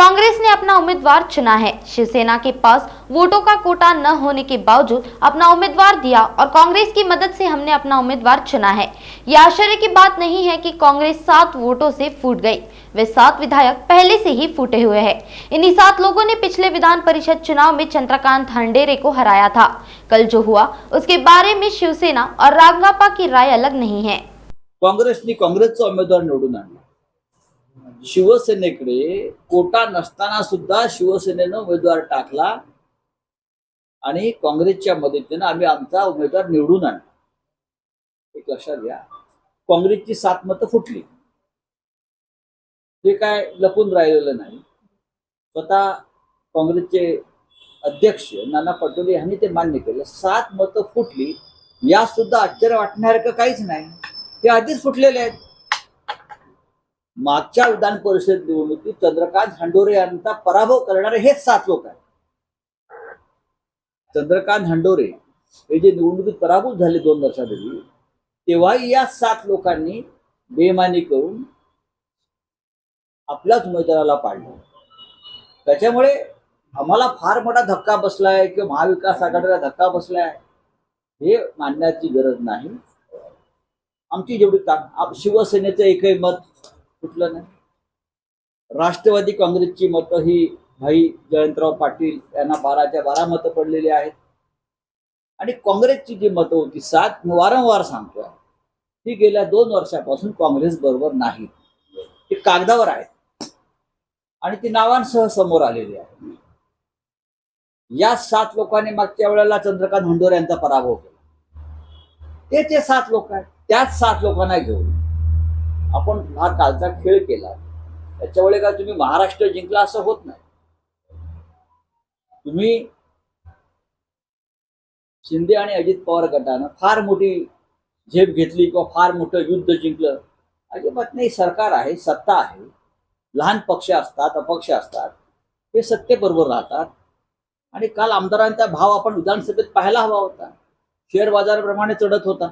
कांग्रेस ने अपना उम्मीदवार चुना है। शिवसेना के पास वोटों का कोटा न होने के बावजूद अपना उम्मीदवार दिया और कांग्रेस की मदद से हमने अपना उम्मीदवार चुना है। यह आश्चर्य की बात नहीं है कि कांग्रेस 7 वोटों से फूट गई। वे 7 विधायक पहले से ही फूटे हुए हैं। इन्हीं 7 लोगों ने पिछले विधान परिषद चुनाव में चंद्रकांत हंडेरे को हराया था। कल जो हुआ उसके बारे में शिवसेना और राजनापा की राय अलग नहीं है। काँग्रेसने काँग्रेसचा उमेदवार निवडून आणला। शिवसेनेकडे कोटा नसताना सुद्धा शिवसेनेनं उमेदवार टाकला आणि काँग्रेसच्या मदतीने आम्ही आमचा उमेदवार निवडून आणला। एक लक्षात घ्या, काँग्रेसची 7 मतं फुटली, हे काय लपून राहिलेलं नाही। स्वतः काँग्रेसचे अध्यक्ष नाना पटोले यांनी ते मान्य केलं। 7 मतं फुटली, या सुद्धा आश्चर्य वाटण्यासारखं काहीच नाही। ते आधीच फुटलेले आहेत। मागच्या विधान परिषद निवडणुकीत चंद्रकांत हंडोरे यांचा पराभव करणारे हेच 7 लोक आहेत। चंद्रकांत हंडोरे हे जे निवडणुकीत पराभूत झाले 2 वर्षापूर्वी, तेव्हाही या 7 लोकांनी बेईमानी करून आपल्याच उमेदवाराला पाडलं। त्याच्यामुळे आम्हाला फार मोठा धक्का बसलाय किंवा महाविकास आघाडीला धक्का बसलाय हे मानण्याची गरज नाही। आमची जेवढी शिवसेनेचं एकही मत फुटलं नाही। राष्ट्रवादी काँग्रेसची मतं ही भाई जयंतराव पाटील यांना 12च्या 12 मतं पडलेली आहेत आणि काँग्रेसची जी मतं होती 7, वारंवार सांगतो ती गेल्या 2 वर्षापासून काँग्रेस बरोबर नाही। ती कागदावर आहेत आणि ती नावांसह समोर आलेली आहे। या 7 लोकांनी मागच्या वेळेला चंद्रकांत हंडोरे यांचा पराभव केला। ते 7 लोक आहेत। त्याच 7 लोकांना घेऊन आपण हा कालचा खेळ केला। त्याच्यामुळे का तुम्ही महाराष्ट्र जिंकला असं होत नाही। तुम्ही शिंदे आणि अजित पवार गटानं फार मोठी झेप घेतली किंवा फार मोठं युद्ध जिंकलं अजिबात नाही। सरकार आहे, सत्ता आहे, लहान पक्ष असतात, अपक्ष असतात, ते सत्तेबरोबर राहतात। आणि काल आमदारांचा भाव आपण विधानसभेत पाहायला हवा होता। शेअर बाजाराप्रमाणे चढत होता।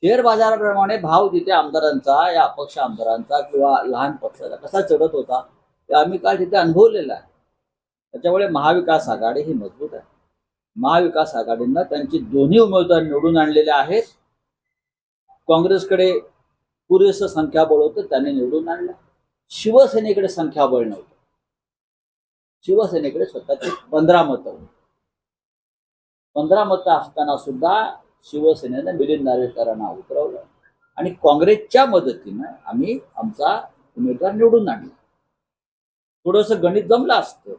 शेअर बाजाराप्रमाणे भाव तिथे आमदारांचा, या अपक्ष आमदारांचा किंवा लहान पक्षाचा कसा चढत होता ते आम्ही काल तिथे अनुभवलेला आहे। त्याच्यामुळे महाविकास आघाडी ही मजबूत आहे। महाविकास आघाडीनं त्यांची दोन्ही उमेदवार निवडून आणलेले आहेत। काँग्रेसकडे पुरेसं संख्याबळ होतं, त्यांनी निवडून आणलं। शिवसेनेकडे संख्याबळ नव्हतं। शिवसेनेकडे स्वतःची 15 मतं होती। 15 मतं असताना सुद्धा शिवसेनेनं मिलिंद नार्वेकरांना उतरवलं आणि काँग्रेसच्या मदतीनं आम्ही आमचा उमेदवार निवडून आणला। थोडंसं गणित जमलं असतं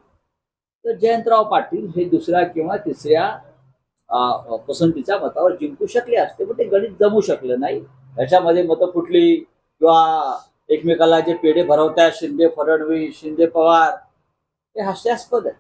तर जयंतराव पाटील हे 2ऱ्या किंवा 3ऱ्या पसंतीच्या मतावर जिंकू शकले असते, पण ते गणित जमू शकलं नाही। त्याच्यामध्ये मतं फुटली किंवा एकमेकाला जे पेढे भरवतात शिंदे फडणवीस, शिंदे पवार, हे हास्यास्पद आहे।